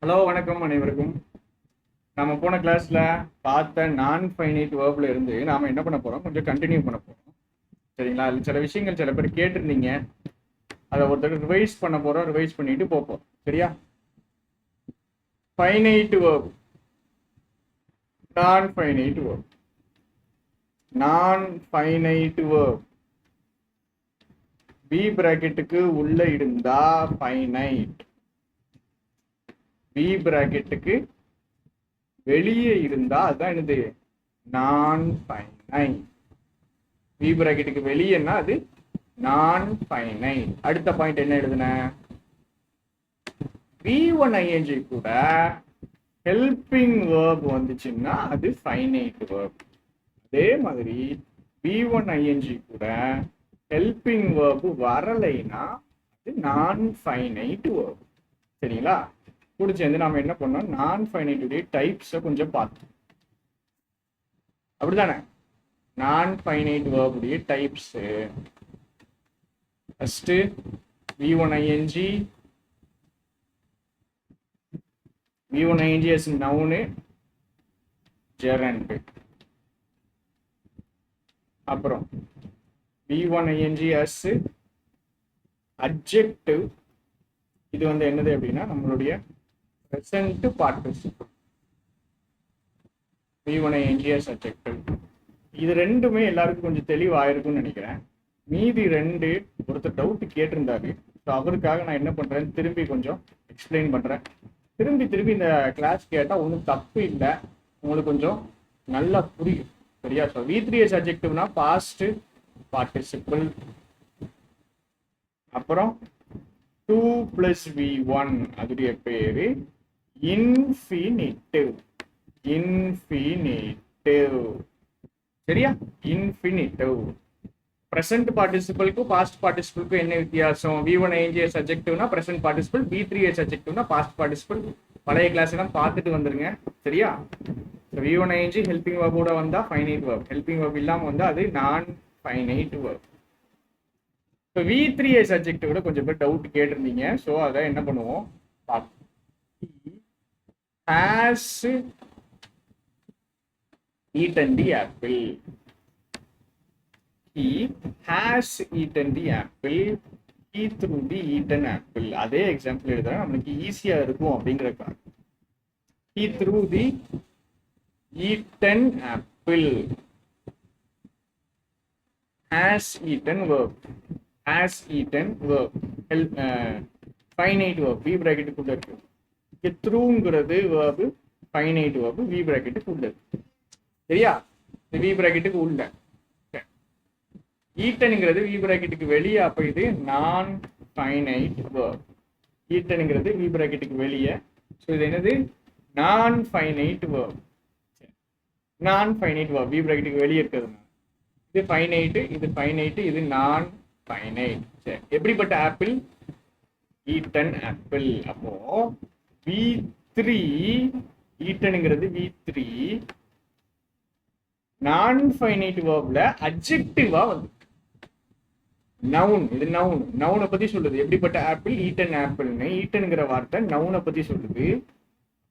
Hello வணக்கம் அனைவருக்கும். நம்ம போன கிளாஸ்ல பார்த்த நான் ஃபைனைட் வேர்ப்ல இருந்து நாம என்ன பண்ண போறோம், கொஞ்சம் கண்டினியூ பண்ண போறோம். சரிங்களா? அதில் சில விஷயங்கள் சில பேர் கேட்டிருந்தீங்க, அதை ஒருத்தர் ரிவைஸ் பண்ண போறோம். ரிவைஸ் பண்ணிட்டு போப்போம். சரியா? ஃபைனைட் வேர்ப், நான் ஃபைனைட் வேர்ப், நான் ஃபைனைட் வேர்ப் பி பிராக்கெட்டுக்கு உள்ள இருந்தா ஃபைனைட், பி பிராக்கெட்டுக்கு வெளியே இருந்தா அதுதான் என்னது, நான் ஃபைனைட். பி பிராக்கெட்டுக்கு வெளியேன்னா அது நான் ஃபைனைட். அடுத்த பாயிண்ட் என்ன எழுதுன, V1 ing கூட ஹெல்பிங் வேர்ப் வந்துச்சுன்னா அது ஃபைனைட் வேர்ப். அதே மாதிரி V1 ing கூட ஹெல்பிங் வேர்ப் வரலைன்னா அது நான் ஃபைனைட் வேர்ப். சரிங்களா? கூட சேர்ந்து நாம என்ன பண்ணோம், நான் ஃபைனைட்டுடைய டைப்ஸை கொஞ்சம் பார்த்தோம். அப்படிதானே? நான் ஃபைனைட் வேர்புடைய types first V1 ing, V1 ing as noun, gerund. அப்புறம் V1 ing as adjective. இது வந்து என்னது அப்படின்னா நம்மளுடைய present participle. V1 ing as adjective. இது ரெண்டுமே எல்லாருக்கும் கொஞ்சம் தெளிவாயிருக்கும்னு நினைக்கிறேன். மீதி ரெண்டு ஒருத்தர் டவுட் கேட்டிருந்தாரு. ஸோ அவருக்காக நான் என்ன பண்றேன்னு திரும்பி கொஞ்சம் எக்ஸ்பிளைன் பண்றேன். திரும்பி இந்த கிளாஸ் கேட்டால் ஒன்றும் தப்பு இல்லை, உங்களுக்கு கொஞ்சம் நல்லா புரியும். சரியா? ஸோ V3s அட்ஜெக்டிவ்னா பாஸ்ட் பார்ட்டிசிபிள், அப்புறம் 2 + V1 அதுடைய பேரு இன்ஃபினிட்டிவ். இன்ஃபினிட்டிவ். சரியா? இன்ஃபினிட்டிவ். present பார்ட்டிசிபிளுக்கும் பாஸ்ட் பார்ட்டிசிபிளுக்கும் என்ன வித்தியாசம்? V1 ing as adjectiveனா present participle, V3s adjectiveனா past participle. பழைய கிளாஸ் எல்லாம் பார்த்துட்டு வந்துருங்க. சரியா? V1 ing ஹெல்பிங் வேர்போட வந்தா ஃபைனைட் வேர்ப், ஹெல்பிங் வேர்ப் இல்லாம வந்தா அது நான் ஃபைனைட் வேர்ப். இப்போ V3s adjective கொஞ்சம் பேர் டவுட் கேட்டிருந்தீங்க. ஸோ அதை என்ன பண்ணுவோம் பார்ப்போம். Has eaten the apple. He has eaten the apple. He threw the eaten apple. அதே எக்ஸாம்பிள் எழுதுறேன், நம்மளுக்கு ஈஸியா இருக்கும் அப்படிங்கிறதுக்காக. He threw the eaten apple. Has eaten verb. Has eaten verb. Finite verb. V bracket குள்ள இருக்கு. இங்க throughங்கிறது verb, finite verb V bracket குள்ள இருக்கு. சரியா? இந்த V bracketக்கு உள்ள. ஈட்டன்ங்கிறது V bracketக்கு வெளியே, அப்ப இது நான் ஃபைனைட் வேர்ப். ஈட்டன்ங்கிறது V bracketக்கு வெளியே. ஸோ இது என்னது, நான் ஃபைனைட் வேர்ப். நான் ஃபைனைட் வேர்ப் V bracketக்கு வெளியே இருக்கிறது. இது ஃபைனைட், இது ஃபைனைட், இது நான் ஃபைனைட். சரி, எப்படிப்பட்ட ஆப்பிள்? Eaten apple. அப்போ V3 ஈட்டன்ங்கிறது V3 நான் ஃபைனைட் வேர்ப்ல அட்ஜெக்டிவா வந்து நவுன். இது நவுன், நவுனை பத்தி சொல்லுது. எப்படிப்பட்ட ஆப்பிள்? ஈட்டன் ஆப்பிள்னு. ஈட்டன்ங்கிற வார்த்தை நவுனை பத்தி சொல்லுது.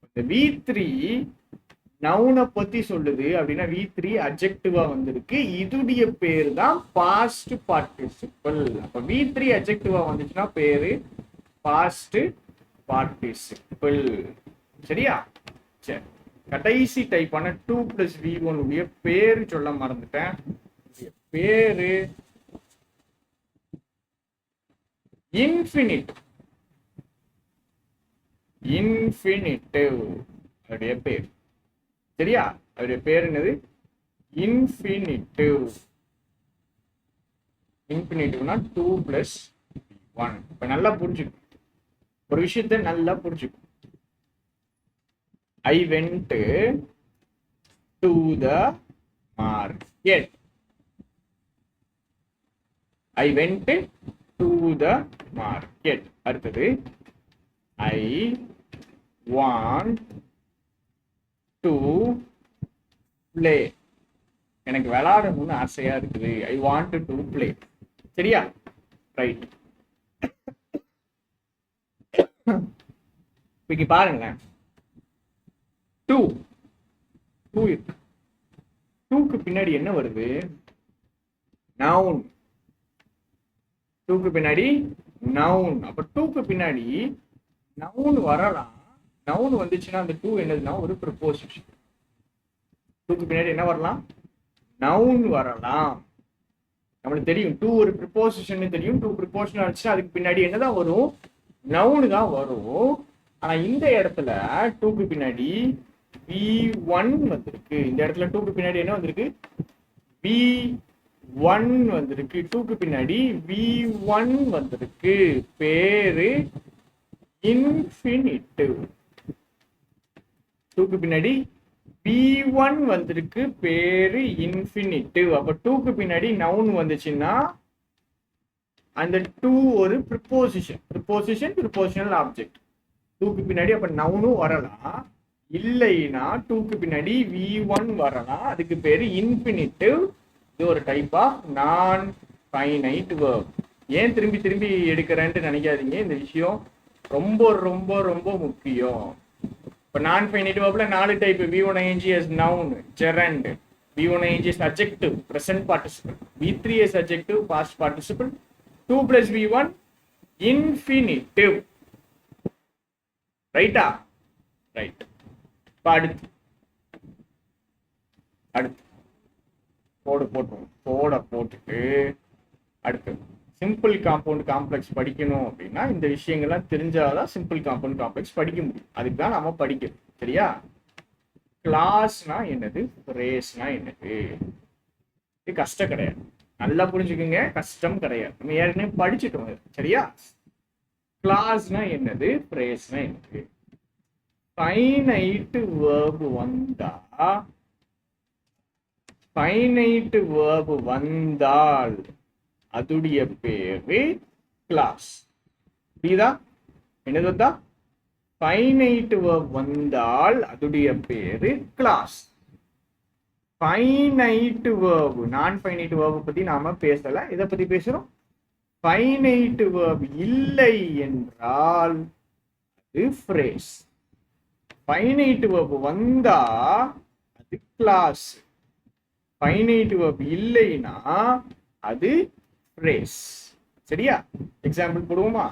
இந்த V3 நவுனை பத்தி சொல்லுது அப்படின்னா V3 அட்ஜெக்டிவா வந்திருக்கு. இதுடைய பேர் தான் பாஸ்ட் பார்ட்டிசிபிள். அப்ப V3 அட்ஜெக்டிவா வந்துச்சுன்னா பேரு பாஸ்ட் பார்ட்டிசிபிள். சரியா? சரி, கடைசி டைப்பான 2 + V1 உடைய பேரு சொல்ல மறந்துட்டேன். பேரு இன்ஃபினிட். இன்ஃபினிட்டிவ் அதோடைய பேர். சரியா? அதோடைய பேர் என்னது? இன்ஃபினிட்டிவ். இன்ஃபினிட்டிவ்னா 2 + V1. இப்ப நல்லா புரிஞ்சுக்கும், ஒரு விஷயத்த நல்லா புரிஞ்சுக்கும். I went to the market. I went to the market. அடுத்தது I want to play. எனக்கு விளையாடணும்னு ஆசையா இருக்குது. I want to play. சரியா? ரைட். இங்க பாருங்களேன், டூ டூ இருக்கு. டூக்கு பின்னாடி என்ன வருது? நவுன். டூக்கு பின்னாடி நவுன். அப்ப டூக்கு பின்னாடி நவுன் வரலாம். நவுன் வந்துச்சுன்னா அந்த டூ என்னதுன்னா ஒரு ப்ரிப்போசிஷன். டூக்கு பின்னாடி என்ன வரலாம்? நவுன் வரலாம். நம்மளுக்கு தெரியும் டூ ஒரு ப்ரிப்போசிஷன் தெரியும். டூ ப்ரிப்போசிஷன் ஆச்சுன்னா அதுக்கு பின்னாடி என்னதான் வரும்? நவுன் தான் வரும். ஆனா இந்த இடத்துல டூக்கு பின்னாடி V1 வந்திருக்கு. இந்த இடத்துல டூக்கு பின்னாடி என்ன வந்திருக்கு? V1 வந்திருக்கு. டூக்கு பின்னாடி V1 வந்திருக்கு. பேரு இன்ஃபினிட்டிவ். டூக்கு பின்னாடி V1 வந்திருக்கு. பேரு இன்ஃபினிட்டிவ். அப்ப டூக்கு பின்னாடி நவுன் வந்துச்சுன்னா அந்த டூ ஒரு ப்ரிப்போசிஷன். Prepositional object. டூக்கு பின்னாடி அப்ப நவுனும் வரலாம். இல்லைன்னா டூக்கு பின்னாடி V1 வரலாம். அதுக்கு பேரு இன்ஃபினிட்டிவ். இது ஒரு டைப் ஆஃப் நான் ஃபைனைட் வெர்ப். ஏன் திரும்பி திரும்பி எடுக்கிறேன்ட்டு நினைக்காதீங்க. இந்த விஷயம் ரொம்ப ரொம்ப ரொம்ப முக்கியம். இப்போ நான் ஃபைனைட் வெர்ப்ல 4 type. V1 ing as noun, gerund. V1 ing as adjective, present participle. V3 as adjective, past participle. 2 plus V1 infinitive. ரைட்டா? ரைட். அடுத்து போட்டுட்டு அடுத்து சிம்பிள் காம்பவுண்ட் காம்ப்ளெக்ஸ் படிக்கணும் அப்படின்னா இந்த விஷயங்கள்லாம் தெரிஞ்சாதான் சிம்பிள் காம்பவுண்ட் காம்ப்ளெக்ஸ் படிக்க முடியும். அதுக்கு தான் நம்ம படிக்கணும். சரியா? கிளாஸ்னா என்னது, ரேஸ்னா என்னது, இது கஷ்டம் கிடையாது. நல்லா புரிஞ்சுக்குங்க, கஷ்டம் கிடையாது. நம்ம ஏற்கனவே படிச்சுட்டோம். சரியா? கிளாஸ்னா என்னது, பிரேஸ்னா என்னது. ஃபைனைட் வேர்ப் வந்தால் அதுடைய பேரு கிளாஸ். புரியுதா? என்னது வந்தா? ஃபைனைட் வேர்ப் வந்தால் அதுடைய பேரு கிளாஸ். ஃபைனைட் வேர்ப், நான் ஃபைனைட் வேர்ப் பத்தி நாம பேசல. இதை பத்தி பேசுறோம். ஃபைனைட் வேர்ப் இல்லை என்றால் அது ஃப்ரேஸ். ஃபைனைட் வேர்ப் வந்தா அது கிளாஸ். ஃபைனைட் வேர்ப் இல்லைனா அது ஃப்ரேஸ். சரியா? எக்ஸாம்பிள் போடுவோமா?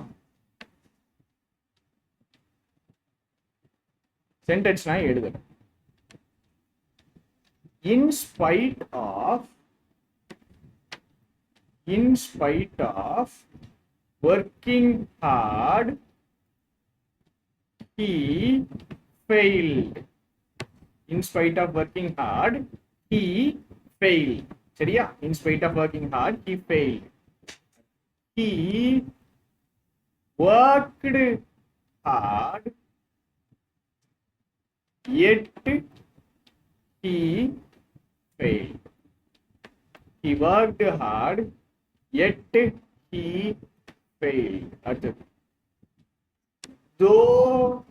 சென்டென்ஸ் நான் எழுதுறேன். In spite of working hard, he failed. In spite of working hard, he failed. சரியா? In spite of working hard, he failed. He worked hard, yet he failed. He worked hard, yet he failed. அடுத்தது, though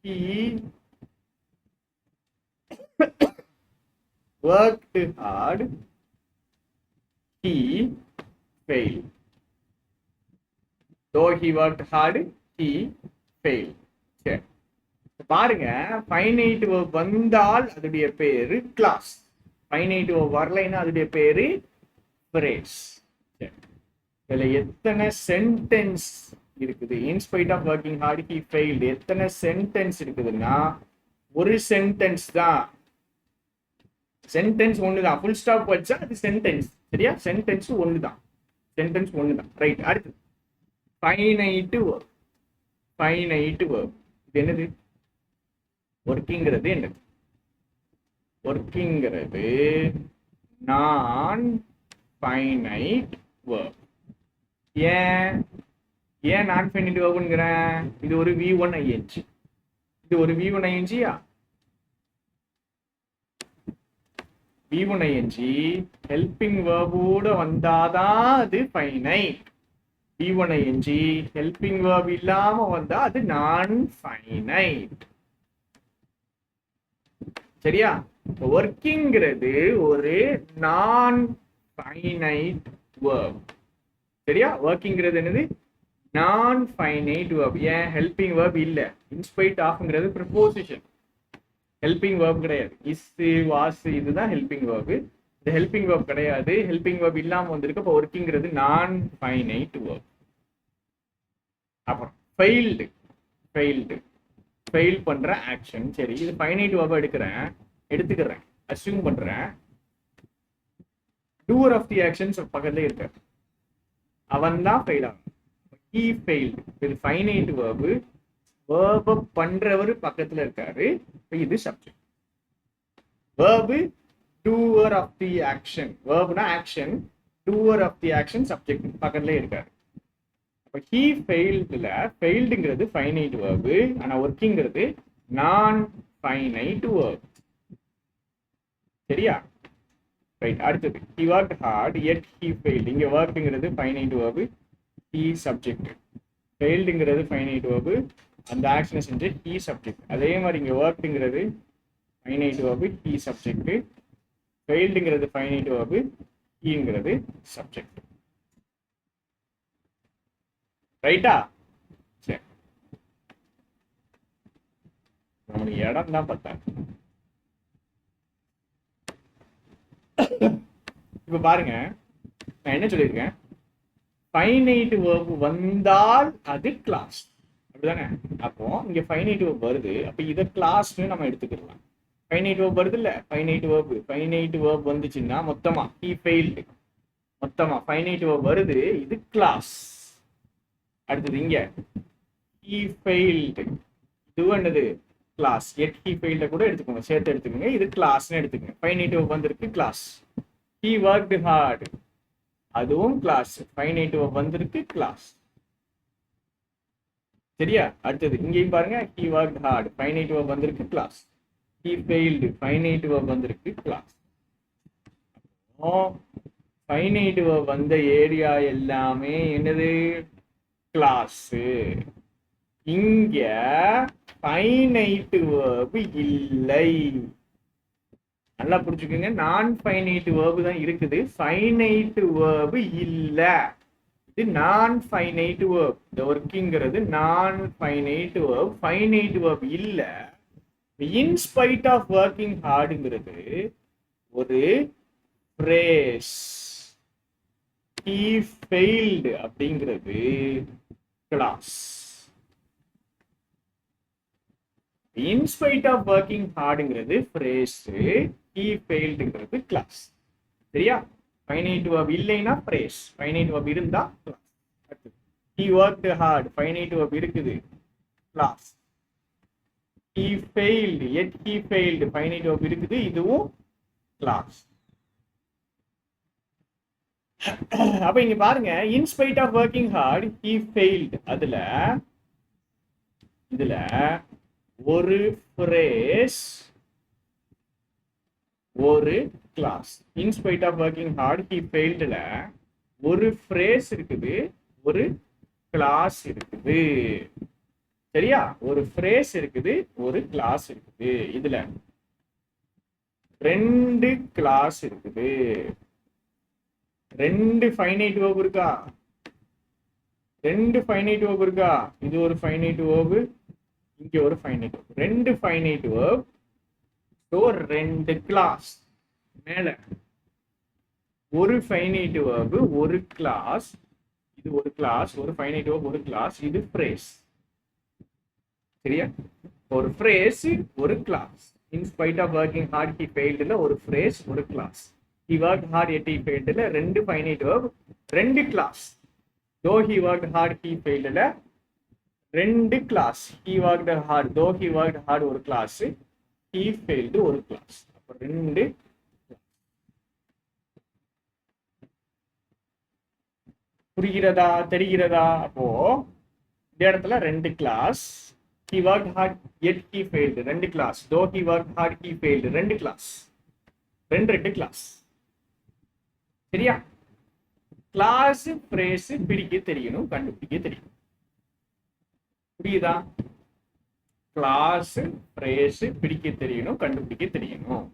he worked hard, he failed. Though he worked hard, he failed. சரி, பாருங்க. Finite verb வந்தால் அதுடைய பேரு class. Finite verb வரலைன்னா அதுடைய பேரு phrase. இதுல எத்தனை சென்டென்ஸ் இருக்குது? In spite of working hard he failed. எத்தனை சென்டென்ஸ் இருக்குதுன்னா ஒரு சென்டென்ஸ் தான். சென்டென்ஸ் ஒண்ணுதான். ஃபுல் ஸ்டாப் வச்சா அது சென்டென்ஸ். சரியா? சென்டென்ஸ் ஒண்ணுதான். சென்டென்ஸ் ஒண்ணுதான். ரைட். அடுத்து ஃபைனைட் வேர்ப். ஃபைனைட் வேர்ப் இது என்னது? ஒர்க்கிங்கிறது என்னது? ஒர்க்கிங்கிறது நான் ஃபைனைட் வேர்ப். ஏன் நான் ஃபைனைட் வேர்ப்ங்கிறேன்? இது ஒரு V1 ing. இது ஒரு V1 ing-யா? V1 ing ஹெல்பிங் வேர்போட வந்தாதான் அது finite. V1 ing helping verb இல்லாம வந்தா அது நான் ஃபைனைட். சரியா? ஒர்க்கிங்கிறது ஒரு நான் ஃபைனைட் வேர்ப். சரியா? ஒர்க்கிங்கிறது என்னது? நான் ஃபைனைட் verb. ஏன் ஹெல்பிங் verb இல்ல, இன்ஸ்பைட் ஆஃப்ங்கிறது ப்ரிப்போசிஷன், ஹெல்பிங் verb கிடையாது. இஸ் வாஸ் இதுதான் ஹெல்பிங் verb. இது ஹெல்பிங் verb கிடையாது, ஹெல்பிங் verb இல்லாம வந்திருக்கு. அப்போ ஒர்க்கிங்கிறது நான் ஃபைனைட் verb. அப்புறம் ஃபெயில்டு, ஃபெயில் பண்ற ஆக்ஷன். சரி, இது ஃபைனைட் verb எடுத்துக்கிறேன், அஸ்யூம் பண்றேன். டூவர் ஆஃப் தி ஆக்ஷன்ஸ் பக்கத்துல இருக்காரு, அவன் தான் ஃபெயில் ஆகும். he failed. இது ஃபைனைட் verb, verb பண்றவர் பக்கத்துல இருக்காரு. இது subject. verb doer of the action, verbனா action, doer of the action subject பக்கத்துல இருக்காரு. அப்ப he failedல ஃபெயில்டுங்கிறது ஃபைனைட் verb, ஆனா ஒர்க்கிங்கிறது நான் ஃபைனைட் verb. சரியா? ரைட். அடுத்தது he worked hard yet he failed. இங்க workங்கிறது ஃபைனைட் verb, he சப்ஜெக்ட். ஃபெயில்டுங்கிறது ஃபைனைட் verb, அந்த ஆக்ஷனை செஞ்சு he சப்ஜெக்ட். அதே மாதிரி இங்க workedங்கிறது ஃபைனைட் verb, he சப்ஜெக்ட். ஃபெயில்டுங்கிறது ஃபைனைட் verb, heங்கிறது சப்ஜெக்ட். ரைட்டா? சரி, நம்மளுக்கு இடம் தான் பார்த்தாங்க. இப்ப பாருங்க, நான் என்ன சொல்லியிருக்கேன், ஃபைனைட் verb வந்தால் அது கிளாஸ், அப்படிதானே? அப்போ இங்க ஃபைனைட் verb வருது, அப்ப இத கிளாஸ்னு நம்ம எடுத்துக்கலாம். ஃபைனைட் verb வருது இல்ல, ஃபைனைட் verb வந்துச்சுன்னா மொத்தமா he failed, மொத்தமா ஃபைனைட் verb வருது, இது கிளாஸ். அடுத்தது இங்க he failed, இது என்னது கிளாஸ். yet he failed கூட எடுத்துக்கோங்க, சேர்த்து எடுத்துக்கோங்க, இது கிளாஸ்னு எடுத்துக்கோங்க. ஃபைனைட் verb வந்திருக்கு, கிளாஸ். he worked hard, அதுவும் கிளாஸ். ஃபைனைட் verb வந்திருக்கு, கிளாஸ். சரியா? அடுத்தது இங்கேயும் பாருங்க, he worked hard, finite verb வந்திருக்கு, clause. he failed, finite verb வந்திருக்கு, கிளாஸ். ஃபைனைட் verb வந்த ஏரியா எல்லாமே என்னது? கிளாஸ். இங்க ஃபைனைட் verb இல்லை. நல்லா புரிஞ்சுக்கோங்க, நான் ஃபைனைட் verb தான் இருக்குது, ஃபைனைட் verb இல்ல. இது நான் ஃபைனைட் verb, இந்த ஒர்க்கிங்கிறது non finite verb, finite verb இல்ல. இன்ஸ்பைட் ஆஃப் ஒர்க்கிங் ஹார்டுங்கிறது ஒரு ஃப்ரேஸ். he failed அப்படிங்கிறது கிளாஸ். இன்ஸ்பைட் ஆஃப் ஒர்க்கிங் ஹார்டுங்கிறது ஃப்ரேஸ், he failedங்கிறது கிளாஸ். சரியா? ஃபைனைட் verb இல்லைன்னா ஃப்ரேஸ், ஃபைனைட் verb இருந்தா class. he worked hard, finite verb இருக்குது, class. he failed yet he failed, finite verb இருக்குது, இதுவும் கிளாஸ். அப்ப இங்க பாருங்க, in spite of working hard he failed, இதுல ஒரு ஃப்ரேஸ், ஒரு class. In spite of working hard he failedல ஒரு ஃப்ரேஸ் இருக்குது, ஒரு கிளாஸ் இருக்குது. சரியா? ஒரு ஃப்ரேஸ் இருக்குது, ஒரு கிளாஸ் இருக்குது. இதுல ரெண்டு கிளாஸ் இருக்குது, ரெண்டு ஃபைனைட் verb இருக்கா, ரெண்டு ஃபைனைட் verb இருக்கா. இது ஒரு ஃபைனைட் verb, இங்க ஒரு ஃபைனைட் verb, ரெண்டு ஃபைனைட் verb, ஸோ ரெண்டு கிளாஸ். மேல ஒரு ஃபைனைட் verb, ஒரு கிளாஸ். இது ஒரு கிளாஸ், ஒரு ஃபைனைட் verb, ஒரு கிளாஸ். இது ஃப்ரேஸ். சரியா? ஒரு ஃப்ரேஸ், ஒரு class. In spite of working hard he failedல ஒரு ஃப்ரேஸ், ஒரு class. he worked hard yet he failedல ரெண்டு ஃபைனைட் verb, ரெண்டு class. though he worked hard he failedல ரெண்டு class. he worked hard, though he worked hard ஒரு கிளாஸ், he failed ஒரு கிளாஸ். அப்ப ரெண்டு. புரிகிறதா? தெரிகிறதா? அப்போ இந்த இடத்துல ரெண்டு class. he worked hard yet he failed ரெண்டு class. though he worked hard he failed ரெண்டு கிளாஸ். ரெண்டு கிளாஸ். சரியா? கிளாஸ் ஃப்ரேஸ் பிரிக்க தெரியணும், கண்டுபிடிக்க தெரியணும். புரியுதா? கிளாஸ் ஃப்ரேஸ் பிரிக்க தெரியணும், கண்டுபிடிக்க தெரியணும்.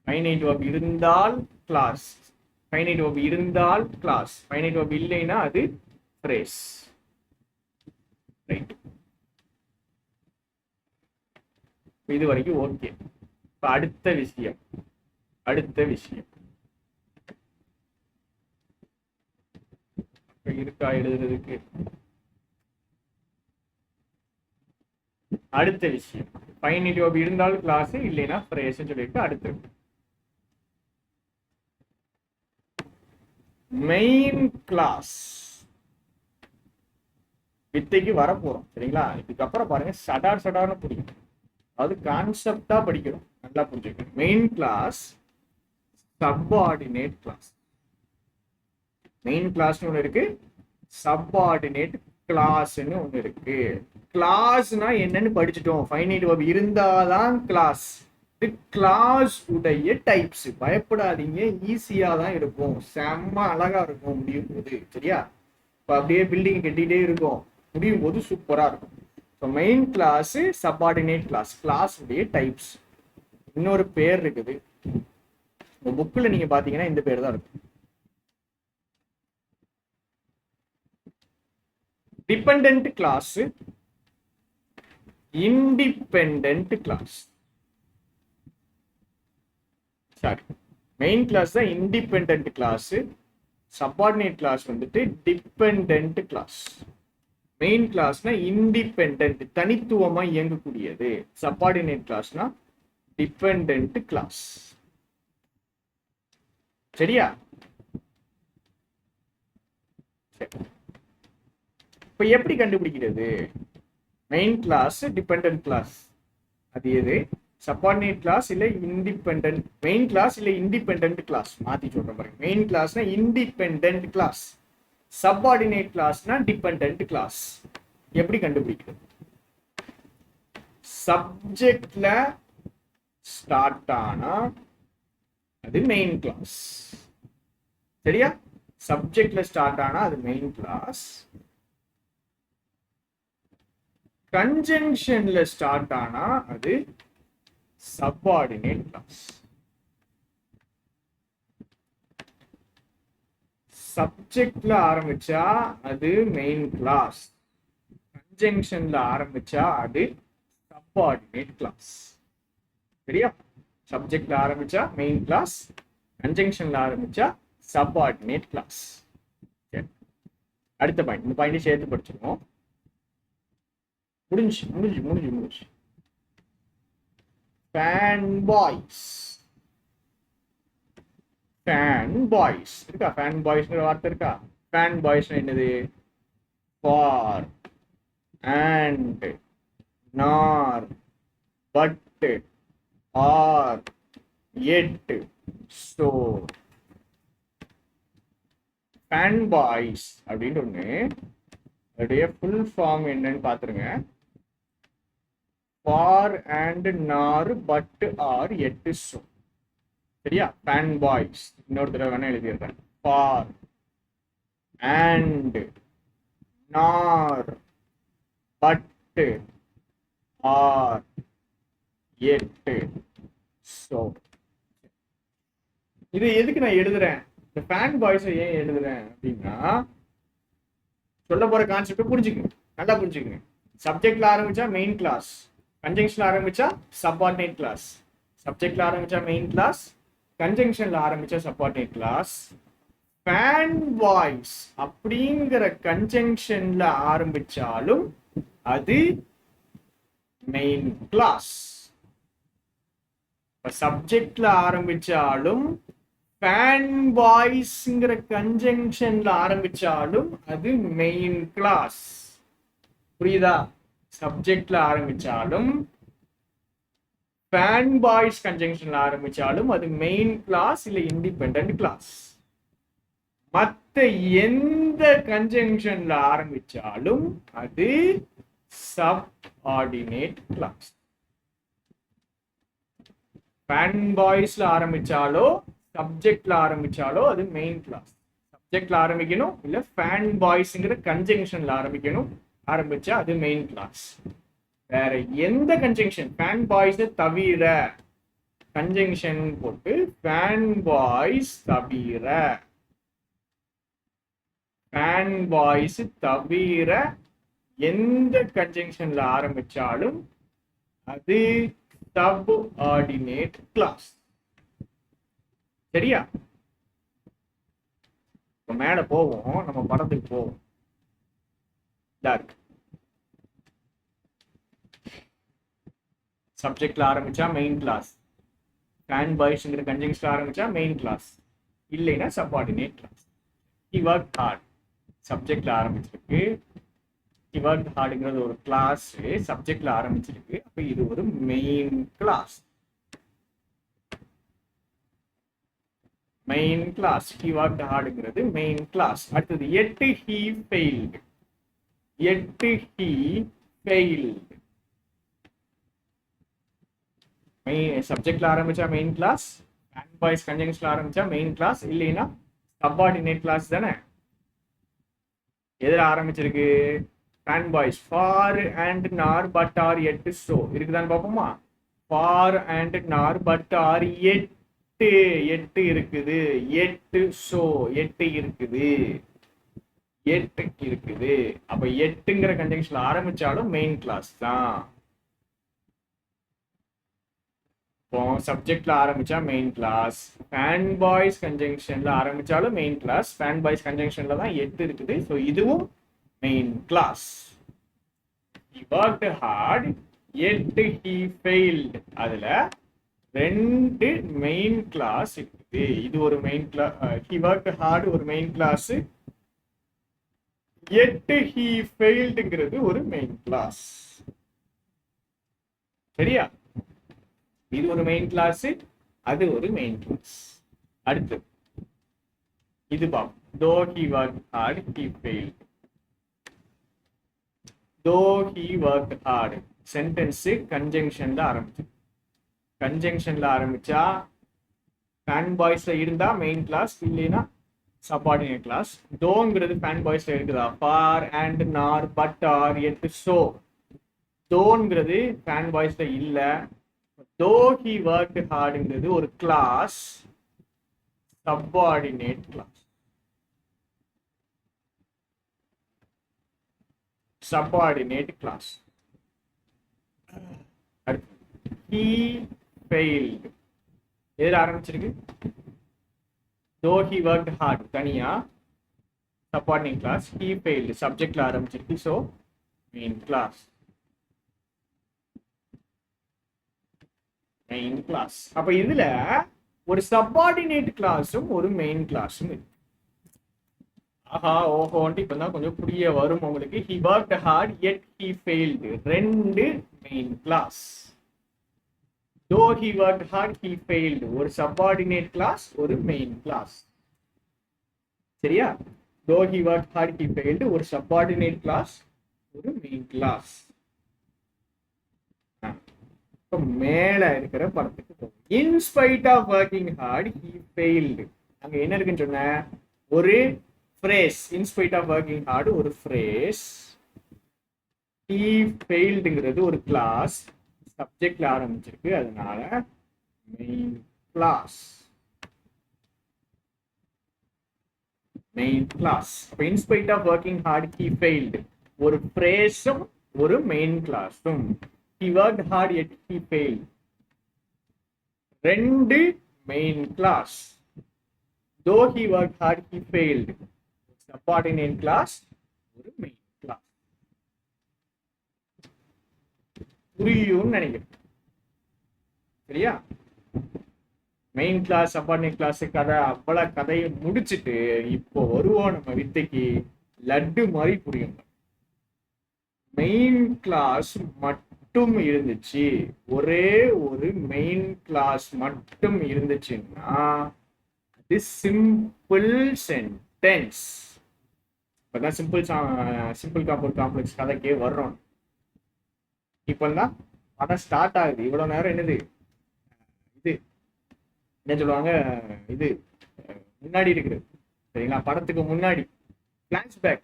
ஃபைனைட் verb இருந்தால் கிளாஸ், ஃபைனைட் verb இருந்தால் கிளாஸ், ஃபைனைட் verb இல்லைன்னா அது ஃப்ரேஸ். ரைட், இது வரைக்கும் ஓகே. இப்ப அடுத்த விஷயம் இருக்கா எழுதுறதுக்கு? அடுத்த விஷயம் ஃபைனைட் வெர்ப் இருந்தாலும் கிளாஸ், இல்லைன்னா ஃப்ரேஸ் சொல்லிட்டு அடுத்தது மெயின் கிளாஸ் வித்தைக்கு வர போறோம். சரிங்களா? இதுக்கப்புறம் பாருங்க சடார்னு புரியும். அது கான்செப்டா படிக்கிறோம், நல்லா புரிஞ்சுக்கணும். Main class, subordinate clause. Main கிளாஸ்னு ஒன்று இருக்கு, சப்பார்டினேட் கிளாஸ்ன்னு ஒன்று இருக்கு. கிளாஸ்னா என்னன்னு படிச்சுட்டோம். ஃபைனைட் வெர்ப் இருந்தாதான் கிளாஸ். இது கிளாஸ் உடைய டைப்ஸ். பயப்படாதீங்க, ஈஸியா தான் இருக்கும், செம்ம அழகா இருக்கும் முடியும் போது. சரியா? இப்போ அப்படியே பில்டிங் கட்டிட்டே இருக்கும், முடியும் போது சூப்பரா இருக்கும். So main class, subordinate class, class உடைய டைப்ஸ். இன்னொரு பேர் இருக்குது, புக்கில் நீங்க பாத்தீங்கன்னா இந்த பேர் தான் இருக்கும். Dependent clause, independent clause. Sorry, main clause தான் இண்டிபெண்டன்ட் கிளாஸ், சப்பார்டினேட் கிளாஸ் வந்துட்டு டிபெண்டன்ட் கிளாஸ். மெயின் கிளாஸ்னா இண்டிபெண்டன்ட், தனித்துவமா இயங்கக்கூடியது. சப்பார்டினேட் கிளாஸ்னா டிபெண்டன்ட் கிளாஸ். சரியா? இப்ப எப்படி கண்டுபிடிக்கிறது? மெயின் கிளாஸ், டிபெண்டன்ட் கிளாஸ், அது எது? சப்பார்டினேட் கிளாஸ் இல்ல இண்டிபெண்டன்ட்? மெயின் கிளாஸ் இல்ல இண்டிபெண்டன்ட் கிளாஸ், மாத்தி சொல்ற மாதிரி. மெயின் கிளாஸ்னா இண்டிபெண்டன்ட் கிளாஸ், சப்பார்டினேட் கிளாஸ்னா டிபெண்டன்ட் கிளாஸ். எப்படி கண்டுபிடிக்கிறது? சப்ஜெக்ட்ல ஸ்டார்ட் ஆனா அது மெயின் கிளாஸ். சரியா? சப்ஜெக்ட்ல ஸ்டார்ட் ஆனா அது மெயின் கிளாஸ். கன்ஜங்ஷன்ல ஸ்டார்ட் ஆனா அது சப்பார்டினேட் கிளாஸ். சப்ஜெக்ட்ல ஆரம்பிச்சா அது மெயின் கிளாஸ், கன்ஜங்ஷன்ல ஆரம்பிச்சா அது சப்பார்டினேட் கிளாஸ். சரியா? சப்ஜெக்ட்ல ஆரம்பிச்சா மெயின் கிளாஸ், கன்ஜங்ஷன்ல ஆரம்பிச்சா சப்பார்டினேட் கிளாஸ். அடுத்த பாயிண்ட், இந்த பாயிண்ட் சேர்த்து படிச்சிருக்கோம். முடிஞ்சு. ஃபேன் பாய்ஸ் இருக்கா? ஃபேன் பாய்ஸ்ங்கிற வார்த்தை இருக்கா? ஃபேன் பாய்ஸ் என்னது? For, and, nor, but, or, yet, so. FANBOYS அப்படின்னு ஒண்ணு, அதோடைய ஃபுல் ஃபார்ம் என்னன்னு பாத்துருங்க. For, and, nor, but, or, yet, so. சரியா? ஃபேன் பாய்ஸ் இன்னொரு தடவை வேணா எழுதிடுறேன். For, and, nor, but, or, yet, so. இது எதுக்கு நான் எழுதுறேன்? இந்த ஃபேன் பாய்ஸை ஏன் எழுதுறேன் அப்படின்னா, சொல்ல போற கான்செப்ட் புரிஞ்சுக்கங்க, நல்லா புரிஞ்சுக்கங்க. சப்ஜெக்ட்ல ஆரம்பிச்சா மெயின் கிளாஸ், கன்ஜங்ஷன்ல ஆரம்பிச்சா சப்பார்டினேட் கிளாஸ். சப்ஜெக்ட்ல ஆரம்பிச்சா மெயின் கிளாஸ், கன்ஜங்ஷன்ல ஆரம்பிச்சா சப்பார்டினேட் கிளாஸ். ஃபேன் பாய்ஸ் அப்படிங்கிற கன்ஜங்ஷன்ல ஆரம்பிச்சாலும் அது மெயின் கிளாஸ். சப்ஜெக்ட்ல ஆரம்பிச்சாலும், ஃபேன் பாய்ஸ்ங்கிற கன்ஜங்ஷன்ல ஆரம்பிச்சாலும் அது மெயின் கிளாஸ். புரியுதா? சப்ஜெக்ட்ல ஆரம்பிச்சாலும், ஃபேன் பாய்ஸ் கன்ஜங்ஷன்ல ஆரம்பிச்சாலும் அது மெயின் கிளாஸ் இல்ல இண்டிபெண்டன்ட் கிளாஸ். மத்த எந்த கன்ஜங்ஷன்ல ஆரம்பிச்சாலும் அது சப்ஆர்டினேட் கிளாஸ். ஃபேன் பாய்ஸ்ல ஆரம்பிச்சாலோ சப்ஜெக்ட்ல ஆரம்பிச்சாலோ அது மெயின் கிளாஸ். சப்ஜெக்ட்ல ஆரம்பிக்கணும் இல்ல ஃபேன் பாய்ஸ்ங்கிற கன்ஜங்ஷன்ல ஆரம்பிச்சா அது மெயின் கிளாஸ். வேற எந்த கன்ஜங்ஷன், ஃபேன் பாய்ஸ் தவிர, கன்ஜங்ஷன் போட்டு ஃபேன் பாய்ஸ் தவிர, ஃபேன் பாய்ஸ் தவிர எந்த கன்ஜங்ஷன்ல ஆரம்பிச்சாலும் அது சப்ஆர்டினேட் கிளாஸ். சரியா? மேல போவோம், நம்ம படத்துக்கு போவோம். சப்ஜெக்ட்ல ஆரம்பிச்சா மெயின் கிளாஸ், ஃபேன் பாய்ஸ்ங்கிற கன்ஜங்ஷன்ல ஆரம்பிச்சா மெயின் கிளாஸ், இல்லைன்னா subordinate class. He worked hard சப்ஜெக்ட்ல ஆரம்பிச்சிருக்கு, ஹி வர்க்ட் ஹார்ட்ங்கிறது ஒரு கிளாஸ் சப்ஜெக்ட்ல ஆரம்பிச்சிருக்கு, அப்ப இது ஒரு main clause. Main clause he worked ஹார்ட்ங்கிறது மெயின் கிளாஸ். அடுத்தது yet he failed. Yet he failed சப்ஜெக்ட்ல ஆரம்பிச்சா மெயின் கிளாஸ், ஃபேன் பாய்ஸ் கன்ஜங்ஷன்ல ஆரம்பிச்சா மெயின் கிளாஸ், இல்லைன்னா சப்ஆர்டினேட் கிளாஸ் தானே. எதில் ஆரம்பிச்சிருக்கு? FANBOYS for and nor but or yet so இருக்குதான்னு பார்ப்போமா? For and nor but or yet, yet இருக்குது, எட்டு சோ எட்டு இருக்குது, எட்டு இருக்குது. அப்ப எட்டுங்கிற கன்ஜங்ஷன்ல ஆரம்பிச்சாலும் மெயின் கிளாஸ் தான். இப்போ சப்ஜெக்ட்ல ஆரம்பிச்சா மெயின் கிளாஸ், ஃபேன் பாய்ஸ் கன்ஜங்ஷன்ல ஆரம்பிச்சாலும் மெயின் கிளாஸ், ஃபேன் பாய்ஸ் கன்ஜங்ஷன்ல தான் எட்டு இருக்குது, ஸோ இதுவும் main clause. He worked hard yet he failed. அதுல ரெண்டு மெயின் கிளாஸ் இருக்குது. இது ஒரு main clause, he worked hard ஒரு மெயின் கிளாஸ், yet he failedங்கிறது ஒரு மெயின் கிளாஸ். சரியா? இது ஒரு மெயின் கிளாஸ், அது ஒரு மெயின் கிளாஸ். அடுத்து இது பாப்போம். though he worked hard he failed. though he worked hard sentence கன்ஜங்ஷன்ல ஆரம்பிச்சு, கன்ஜங்ஷன்ல ஆரம்பிச்சா ஃபேன் பாய்ஸ்ல இருந்தா மெயின் கிளாஸ், இல்லைன்னா சப்ஆர்டினேட் கிளாஸ். தோங்கிறது ஃபேன் பாய்ஸ்ல இருக்குதா? For and nor but or yet so. தோங்கிறது ஃபேன் பாய்ஸ்ல இல்ல. though he worked hardங்கிறது ஒரு clause, subordinate clause. subordinate class. He failed. எதில் ஆரம்பிச்சிருக்கு? though he worked hard தனியா subordinate class, he failed சப்ஜெக்ட்ல ஆரம்பிச்சிருக்கு, so main class. Main clause. அப்ப இதுல ஒரு சப்ஆர்டினேட் கிளாஸும் ஒரு மெயின் கிளாஸும் இருக்கு. ஆஹா ஓஹோன்ட்டு இப்பதான் கொஞ்சம் புரிய வரும் உங்களுக்கு. he worked hard yet he failed ரெண்டு main class. though he worked hard he failed ஒரு சப்ஆர்டினேட் கிளாஸ், ஒரு மெயின் கிளாஸ். சரியா? though he worked hard he failed ஒரு சப்ஆர்டினேட் கிளாஸ், ஒரு மெயின் கிளாஸ். இப்போ மேல இருக்கிற படத்துக்கு போகும். in spite of working hard he failed. அங்க என்ன இருக்குன்னு சொன்ன? ஒரு phrase. in spite of working hard ஒரு phrase. he failedங்கிறது ஒரு கிளாஸ், சப்ஜெக்ட்ல ஆரம்பிச்சிருக்கு, அதனால மெயின் கிளாஸ். Main class. அப்ப in spite of working hard he failed ஒரு phrase-உம் ஒரு மெயின் கிளாஸும். he worked hard yet he failed ரெண்டு main class. though he worked hard he failed subordinate class, ஒரு மெயின் கிளாஸ். புரியும் நினைக்கிறேன். சரியா? மெயின் கிளாஸ் சப்பார்டினேட் கிளாஸ் கதை, அவ்வளவு கதையை முடிச்சுட்டு இப்போ வருவோம் நம்ம வித்தைக்கு. லட்டு மாதிரி புரியும். மெயின் கிளாஸ் மட்டும் இருந்துச்சு, ஒரே ஒரு மெயின் கிளாஸ் மட்டும் இருந்துச்சுன்னா அது சிம்பிள் சென்டென்ஸ். இப்பதான் சிம்பிள் காம்பவுண்ட் காம்ப்ளெக்ஸ் கதைக்கே வர்றோம். இப்பதான் படம் ஸ்டார்ட் ஆகுது. இவ்வளவு நேரம் என்னது இது என்ன சொல்லுவாங்க, இது முன்னாடி இருக்குது. சரிங்களா? படத்துக்கு முன்னாடி பிளாஷ்பேக்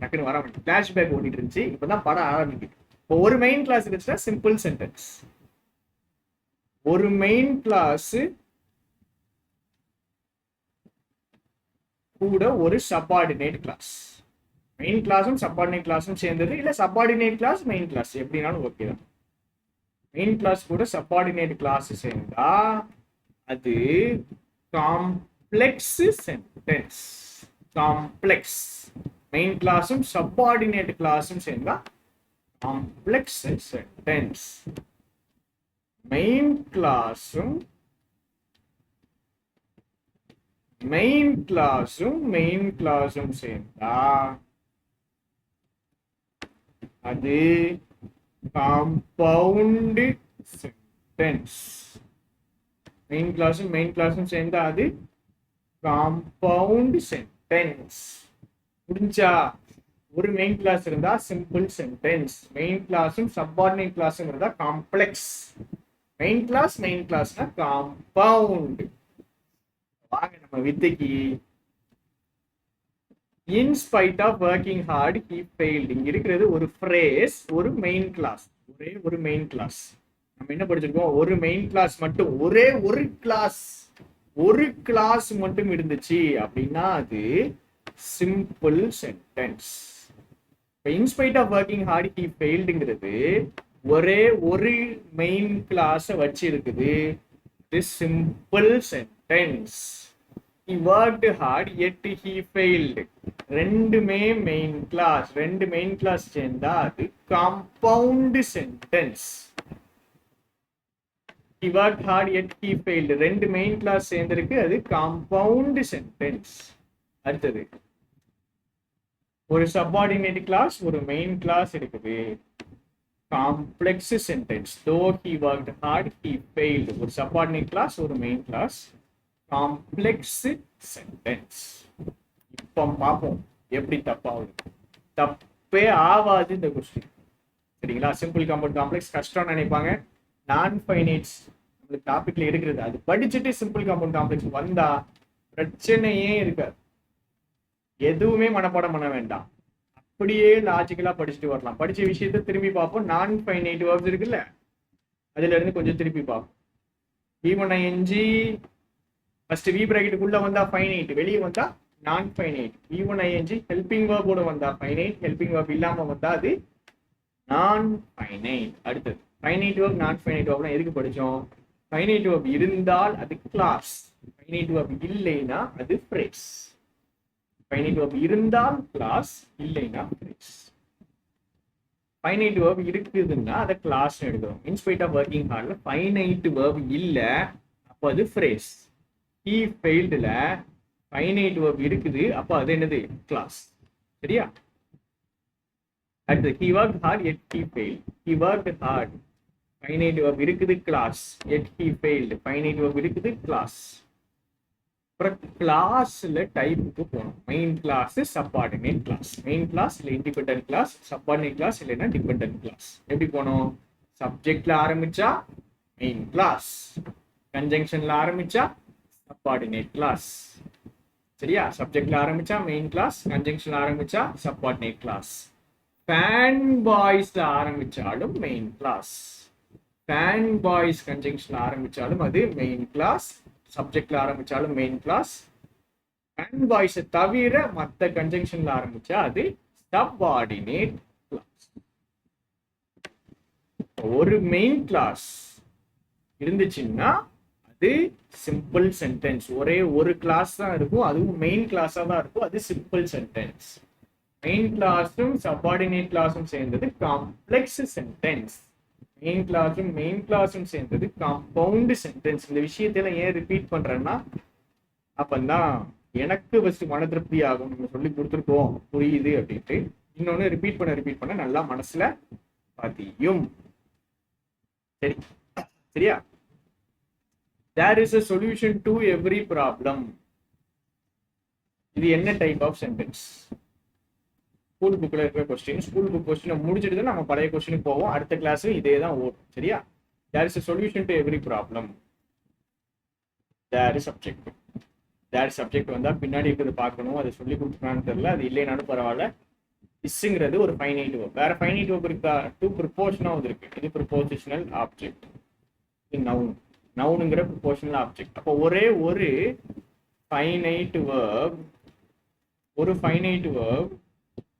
டக்குன்னு வர மாட்டேன். பிளாஷ்பேக் ஓடிட்டு இருந்துச்சு, இப்பதான் படம் ஆரம்பிக்குது. இப்போ ஒரு மெயின் கிளாஸ் இருந்துச்சுன்னா சிம்பிள் சென்டென்ஸ். ஒரு மெயின் கிளாஸ் கூட ஒரு சப்பார்டினேட் கிளாஸ். மெயின் கிளாஸும் சப்பார்டினேட் கிளாஸும் சேர்ந்தது, இல்ல சப்பார்டினேட் கிளாஸ் மெயின் கிளாஸ் எப்படினாலும் ஓகே தான். மெயின் கிளாஸ் கூட சப்பார்டினேட் கிளாஸ் சேர்ந்தா அது காம்ப்ளெக்ஸ் சென்டென்ஸ். காம்ப்ளெக்ஸ். மெயின் கிளாஸும் சப்பார்டினேட் கிளாஸும் சேர்ந்தா காம்ப்ளெக்ஸ் சென்டென்ஸ். மெயின் கிளாஸும் மெயின் கிளாஸும் சேர்ந்தா அது காம்பவுண்ட் சென்டென்ஸ். மெயின் கிளாஸும் சேர்ந்தா அது காம்பவுண்ட் சென்டென்ஸ். புரிஞ்சா? ஒரு மெயின் கிளாஸ் இருந்தா சிம்பிள் சென்டென்ஸ், மெயின் கிளாஸும் சப்பார்டினேட் கிளாஸும் இருந்தா காம்ப்ளெக்ஸ். மெயின் கிளாஸ்னா காம்பவுண்ட். வாங்க நம்ம வித்தைக்கு. In spite of working hard he failed. இங்க இருக்கிறது ஒரு ஃப்ரேஸ், ஒரு மெயின் கிளாஸ், ஒரே ஒரு மெயின் கிளாஸ். நம்ம என்ன படிச்சிருக்கோம்? ஒரு மெயின் கிளாஸ் மட்டும், ஒரே ஒரு கிளாஸ் மட்டும் இருந்துச்சு அப்படின்னா அது சிம்பிள் சென்டென்ஸ். இப்போ in spite of working hard he ஃபெயில்டுங்கிறது ஒரே ஒரு மெயின் கிளாஸை வச்சு இருக்குது. இது simple sentence. He worked hard yet he failed. ரெண்டுமே மெயின் கிளாஸ் சேர்ந்தா அது compound sentence. He worked hard yet he failed. ரெண்டு மெயின் கிளாஸ் சேர்ந்திருக்கு, அது காம்பவுண்ட் சென்டென்ஸ். அடுத்தது ஒரு சப்பார்டினேட் கிளாஸ் ஒரு மெயின் கிளாஸ் இருக்குது, complex sentence. Though he worked hard he failed. ஒரு சப்பார்டினேட் கிளாஸ் ஒரு மெயின் கிளாஸ், காம்ப்ளெக்ஸ் சென்டென்ஸ். இப்போ பார்ப்போம் எப்படி தப்பாகுது. தப்பே ஆகாது இந்த கொஸ்டின். சரிங்களா? சிம்பிள் காம்பவுண்ட் காம்ப்ளெக்ஸ் கஷ்டம்னு நினைப்பாங்க. நான் ஃபைனைட்ஸ் நம்மளுக்கு டாபிக்ல இருக்கிறது, அது படிச்சுட்டு சிம்பிள் காம்பவுண்ட் காம்ப்ளெக்ஸ் வந்தா பிரச்சனையே இருக்காது. எதுவுமே மனப்பாடம் பண்ண வேண்டாம், அப்படியே லாஜிக்கலா படிச்சுட்டு வரலாம். படிச்ச விஷயத்த திரும்பி பார்ப்போம். நான் ஃபைனைட் வேர்ப்ஸ் இருக்குல்ல, அதுல இருந்து கொஞ்சம் திருப்பி பார்ப்போம். V1ing ஃபர்ஸ்ட் வி பிராக்கெட்டுக்குள்ள வந்தா ஃபைனைட், வெளியே வந்தா நான் ஃபைனைட். V1ing ஹெல்பிங் வேர்போட வந்தா ஃபைனைட், ஹெல்பிங் வேர்ப் இல்லாம வந்தா அது நான் ஃபைனைட். அடுத்தது ஃபைனைட் வேர்ப் நான் ஃபைனைட் வேர்ப்லாம் எதுக்கு படிச்சோம்? ஃபைனைட் வேர்ப் இருந்தால் அது கிளாஸ், ஃபைனைட் வேர்ப் இல்லைன்னா அது ஃப்ரேஸ். ஃபைனைட் வேர்ப் இருந்தால் கிளாஸ், இல்லைன்னா ஃப்ரேஸ். ஃபைனைட் வேர்ப் இருக்குதுன்னா அதை கிளாஸ் எடுக்கிறோம். இன்ஸ்பைட் ஆஃப் ஒர்க்கிங் ஹார்ட்ல ஃபைனைட் வேர்ப் இல்ல, அப்போ அது ஃப்ரேஸ். He failedல ஃபைனைட் வேர்ப் இருக்குது, அப்போ அது என்னது? கிளாஸ். சரியா? அடுத்து he worked hard yet he failed. He worked hard, finite verb இருக்குது, clause. yet he failed, finite verb இருக்குது, கிளாஸ். அப்புறம் கிளாஸ்ல டைப்புக்கு போகணும். Main class, subordinate clause. Main clause இல்லை இண்டிபெண்டன்ட் கிளாஸ், சப்பார்டினேட் கிளாஸ் இல்லைன்னா டிபெண்டன்ட் கிளாஸ். எப்படி போகணும்? சப்ஜெக்ட்ல ஆரம்பிச்சா மெயின் கிளாஸ், கன்ஜங்ஷன்ல ஆரம்பிச்சா சப்பார்டினேட் கிளாஸ். சரியா? சப்ஜெக்ட்ல ஆரம்பிச்சா மெயின் கிளாஸ், கன்ஜங்ஷன்ல ஆரம்பிச்சா சப்பார்டினேட் கிளாஸ். ஃபேன் பாய்ஸ்ல ஆரம்பிச்சாலும் மெயின் கிளாஸ், ஃபேன் பாய்ஸ் கன்ஜங்ஷன்ல ஆரம்பிச்சாலும் அது மெயின் கிளாஸ், சப்ஜெக்ட்ல ஆரம்பிச்சாலும் மெயின் கிளாஸ். ஃபேன் பாய்ஸை தவிர மற்ற கன்ஜங்ஷன்ல ஆரம்பிச்சா அது சப்பார்டினேட் கிளாஸ். ஒரு மெயின் கிளாஸ் இருந்துச்சுன்னா அது சிம்பிள் சென்டென்ஸ். ஒரே ஒரு கிளாஸ் தான் இருக்கும், அதுவும் மெயின் கிளாஸா தான் இருக்கும், அது சிம்பிள் சென்டென்ஸ். மெயின் கிளாஸும் சப்பார்டினேட் கிளாஸும் சேர்ந்தது காம்ப்ளெக்ஸ் சென்டென்ஸ். மெயின் கிளாஸும் சேர்ந்தது காம்பவுண்ட் சென்டென்ஸ். இந்த விஷயத்துல ஏன் ரிப்பீட் பண்றேன்னா அப்பந்தான் எனக்கு ஃபர்ஸ்ட் மன திருப்தி ஆகும். நம்ம சொல்லி கொடுத்துருக்கோம் புரியுது அப்படின்ட்டு. இன்னொன்னு ரிப்பீட் பண்ண நல்லா மனசுல பதியும். சரி, சரியா? There is a solution to every problem. இது என்ன டைப் ஆஃப் சென்டென்ஸ்? ஸ்கூல் புக்ல இருக்கிற கொஸ்டின். ஸ்கூல் புக் கொஸ்டினை முடிச்சுட்டு தான் நம்ம பழைய கொஸ்டினுக்கு போவோம். அடுத்த கிளாஸ் இதே தான் ஓடும். சரியா? There is a solution to every problem. There is subject. There subject வந்தா பின்னாடி இருக்கிறது பார்க்கணும். அதை சொல்லி கொடுத்துருக்கான்னு தெரியல, அது இல்லைனாலும் பரவாயில்ல. இஸ்ங்கிறது ஒரு ஃபைனைட் வேர்ப். வேற ஃபைனைட் வேர்ப் இருக்கா? டு ப்ரிப்போஷனாக இருக்கு. இது ப்ரிப்போசிஷனல் ஆப்ஜெக்ட், இது நவுன். நவுனுங்கிற ப்ரிப்போஷனல் ஆப்ஜெக்ட். அப்போ ஒரே ஒரு ஃபைனைட் வேர்ப்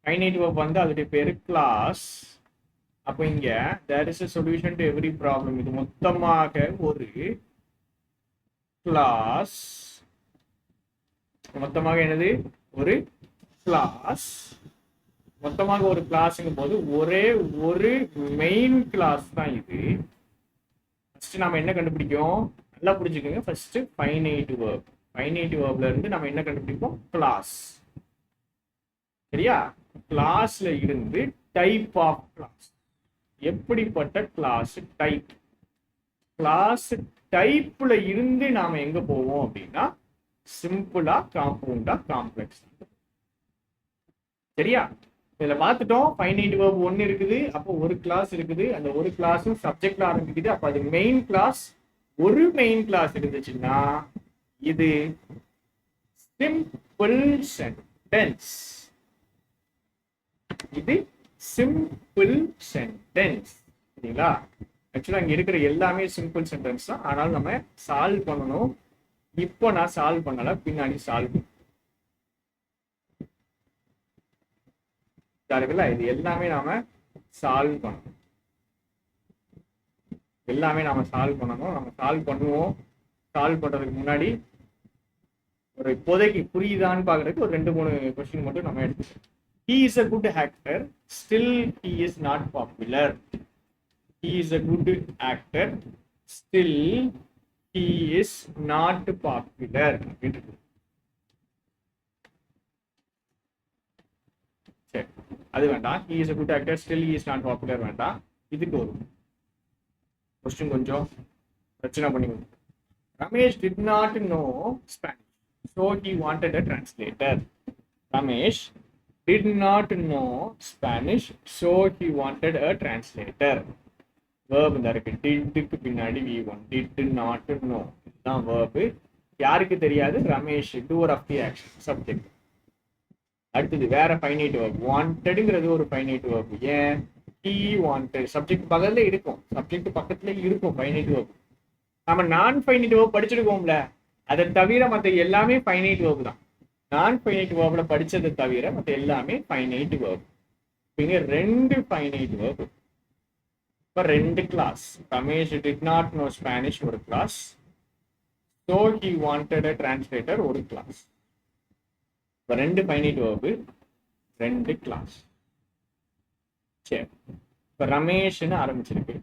ஃபைனைட் வேர்ப் வந்து அதோடைய பேரு கிளாஸ். அப்போ இங்க there is a solution to every problem. இது மொத்தமாக ஒரு கிளாஸ். மொத்தமாக என்னது? ஒரு கிளாஸ். மொத்தமாக ஒரு கிளாஸ்ங்கும் போது ஒரே ஒரு மெயின் கிளாஸ் தான் இது. ஃபர்ஸ்ட் நாம என்ன கண்டுபிடிக்கும்? நல்லா புரிஞ்சுக்கோங்க. First finite verb. ஃபைனைட் வேர்ப்ல இருந்து நம்ம என்ன கண்டுபிடிப்போம்? கிளாஸ். சரியா? கிளாஸ்ல இருந்து டைப் ஆஃப் கிளாஸ். எப்படிப்பட்ட கிளாஸ் டைப்? கிளாஸ் டைப்ல இருந்து நாம எங்க போவோம் அப்படின்னா சிம்பிளா, காம்பவுண்டா, காம்ப்ளெக்ஸ். சரியா? இதுல பார்த்துட்டோம். ஃபைனைட் வேர்ப் 1 இருக்குது, அப்போ ஒரு கிளாஸ் இருக்குது. அந்த ஒரு கிளாஸும் சப்ஜெக்ட்ல ஆரம்பிக்குது, அப்ப அது மெயின் கிளாஸ். ஒரு மெயின் கிளாஸ் இருந்துச்சுன்னா இது சிம்பிள் சென்டென்ஸ். இது சிம்பிள் சென்டென்ஸ். சரிங்களா? ஆக்சுவலா இங்க இருக்கிற எல்லாமே சிம்பிள் சென்டென்ஸ் தான். ஆனால் நம்ம சால்வ் பண்ணணும். இப்போ நான் சால்வ் பண்ணல, பின்னாடி சால்வ் இருக்குல்ல, இது எல்லாமே நாம சால்வ் பண்ணணும். எல்லாமே நாம சால்வ் பண்ணணும். நம்ம சால்வ் பண்ணுவோம். சால்வ் பண்றதுக்கு முன்னாடி ஒரு இப்போதைக்கு புரியுதான்னு பாக்குறதுக்கு ஒரு 2-3 கொஸ்டின் மட்டும் நம்ம எடுத்துக்கோம். He is a good actor, still he is not popular. He is a good actor, still he is not popular. சரி, அது வேண்டாம். He is a good actor, still he is not popular வேண்டாம். இதுக்கு ஒரு question கொஞ்சம் பிரச்சனை பண்ணி. Ramesh did not know Spanish, so he wanted a translator. Ramesh did not know Spanish, so he wanted a translator. Verb இந்த இருக்கு. Didக்கு பின்னாடி V1. Did not know இதுதான் verb. யாருக்கு தெரியாது? Ramesh, doer of the action, subject. அடுத்தது வேற finite verb. Wantedங்கிறது ஒரு finite verb. ஏன்? He wanted. சப்ஜெக்ட் பக்கத்துல இருக்கும். சப்ஜெக்ட் பக்கத்துல இருக்கும் ஃபைனைட் verb. நம்ம நான் ஃபைனைட் verb படிச்சிருக்கோம்ல, அதை தவிர மற்ற எல்லாமே ஃபைனைட் verb தான். நான் ஃபைனைட் வேர்ப்ல படிச்சதை தவிர மற்ற எல்லாமே ஃபைனைட் வேர்ப். இங்க 2 ஃபைனைட் வேர்ப். இப்ப 2 clause. Ramesh did not know Spanish ஒரு clause. So he wanted a translator ஒரு கிளாஸ். இப்ப 2 ஃபைனைட் வேர்ப், 2 கிளாஸ். சரி, இப்ப ரமேஷ்னு ஆரம்பிச்சிருக்கு.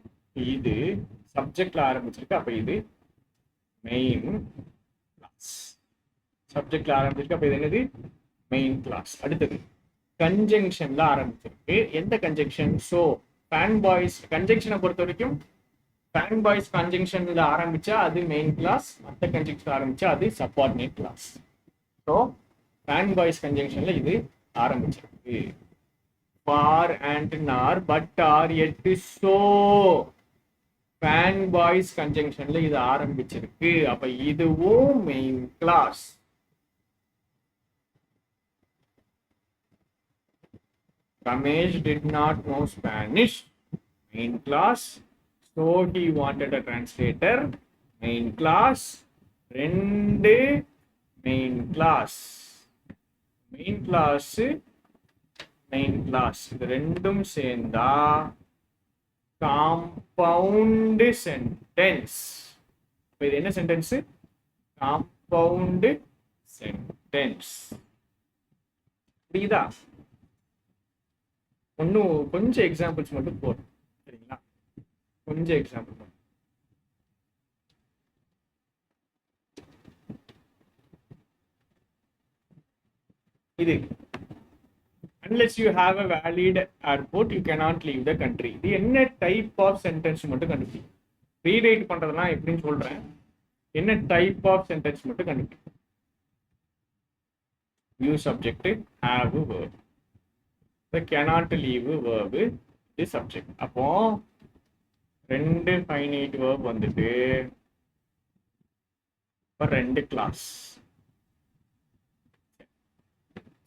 இது சப்ஜெக்ட்ல ஆரம்பிச்சிருக்கு, அப்ப இது மெயின் கிளாஸ். சப்ஜெக்ட்ல ஆரம்பிச்சிருக்கு, அப்ப இது என்னது? Main clause. அடுத்தது கன்ஜங்ஷன்ல ஆரம்பிச்சிருக்கு. எந்த கன்ஜங்ஷன்? சோ ஃபேன் பாய்ஸ் கன்ஜங்ஷனை பொறுத்த வரைக்கும் ஃபேன் பாய்ஸ் கன்ஜங்ஷன்ல ஆரம்பிச்சா அது மெயின் கிளாஸ், மற்ற கன்ஜங்ஷன் ஆரம்பிச்சா அது subordinate clause. So FANBOYS கன்ஜங்ஷன்ல இது ஆரம்பிச்சிருக்கு. For and nor, but, or, yet, so FANBOYS கன்ஜங்ஷன்ல இது ஆரம்பிச்சிருக்கு. அப்ப இதுவும் main clause. Ramesh did not know Spanish, main class. So he wanted a translator, main class. 2 main class. Main class, main class. இது ரெண்டும் சேர்ந்தா compound sentence. இது என்ன சென்டென்ஸ்? Compound sentence. புரியுதா? இன்னும் கொஞ்சம் எக்ஸாம்பிள்ஸ் மட்டும் போதும். சரிங்களா? கொஞ்சம் எக்ஸாம்பிள் மட்டும். இது unless you have a valid airport you cannot leave the country. இது என்ன டைப் ஆஃப் சென்டென்ஸ் மட்டும் கண்டுபிடி. ரீரைட் பண்றதுலாம் எப்படின்னு சொல்றேன். என்ன டைப் ஆஃப் சென்டென்ஸ் மட்டும் கண்டுபிடி. You subject, have verb. The cannot leave verb is subject. அப்போ 2 finite verb வந்துட்டு இப்போ 2 கிளாஸ்.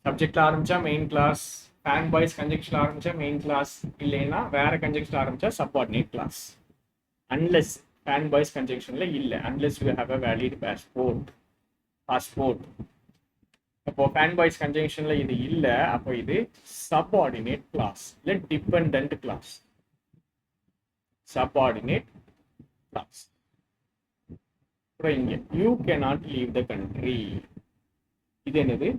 சப்ஜெக்ட்ல ஆரம்பிச்சா மெயின் கிளாஸ், ஃபேன் பாய்ஸ் கன்ஜெக்ஷன்ல ஆரம்பிச்சா மெயின் கிளாஸ், இல்லைன்னா வேற கன்ஜெக்ஷன்ல ஆரம்பிச்சா subordinate clause. Unless FANBOYS கன்ஜெக்ஷன்ல இல்லை, unless you have a valid passport. அப்போ ஃபேன் பாய்ஸ் கன்ஜங்ஷன்ல இது இல்ல, அப்போ இது சப்ஆர்டினேட் கிளாஸ் இல்ல டிபெண்டன்ட் கிளாஸ். Subordinate clause. அப்புறம் இங்க you cannot leave the country, இது என்னது?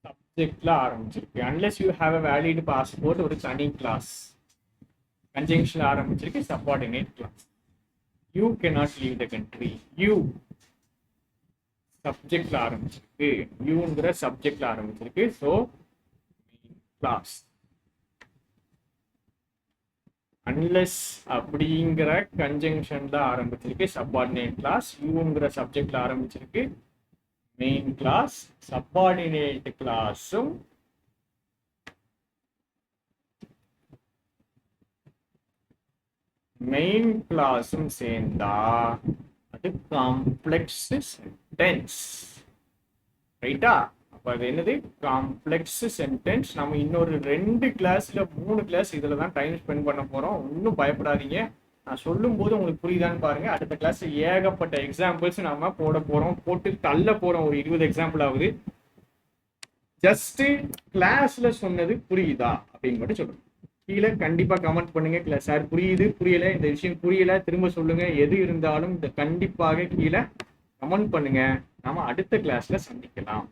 சப்ஜெக்ட்ல ஆரம்பிச்சிருக்கு. Unless you have a valid passport ஒரு தனி கிளாஸ். கன்ஜங்ஷன்ல ஆரம்பிச்சிருக்கு, subordinate clause. You cannot leave the country. You சப்ஜெக்ட்ல ஆரம்பிச்சிருக்கு, யூங்கிற சப்ஜெக்ட்ல ஆரம்பிச்சிருக்கு. So class. அன்லெஸ் அப்படிங்கிற கன்ஜங்ஷன்ல ஆரம்பிச்சிருக்கு, சப்ஆர்டினேட் கிளாஸ். யூங்கிற சப்ஜெக்ட்ல ஆரம்பிச்சிருக்கு, மெயின் கிளாஸ். சப்ஆர்டினேட் கிளாஸும் மெயின் கிளாஸும் சேர்ந்தா அது காம்ப்ளெக்ஸ் சென்டென்ஸ். ரைட்டா? அப்ப அது என்னது? Complex sentence. நம்ம இன்னொரு 2 கிளாஸ்ல 3 கிளாஸ் இதுல தான் டைம் ஸ்பெண்ட் பண்ண போறோம். ஒன்றும் பயப்படாதீங்க. நான் சொல்லும் போது உங்களுக்கு புரியுதான்னு பாருங்க. அடுத்த கிளாஸ் ஏகப்பட்ட எக்ஸாம்பிள்ஸ் நாம போட போறோம், போட்டு தள்ள போறோம். ஒரு 20 எக்ஸாம்பிள் ஆகுது. ஜஸ்ட் கிளாஸ்ல சொன்னது புரியுதா அப்படின்னு மட்டும் சொல்லுங்க. கீழே கண்டிப்பா கமெண்ட் பண்ணுங்க. சார் புரியுது, புரியல, இந்த விஷயம் புரியல, திரும்ப சொல்லுங்க. எது இருந்தாலும் இந்த கண்டிப்பாக கீழே கமெண்ட் பண்ணுங்க. நாம அடுத்த கிளாஸ்ல சந்திக்கலாம்.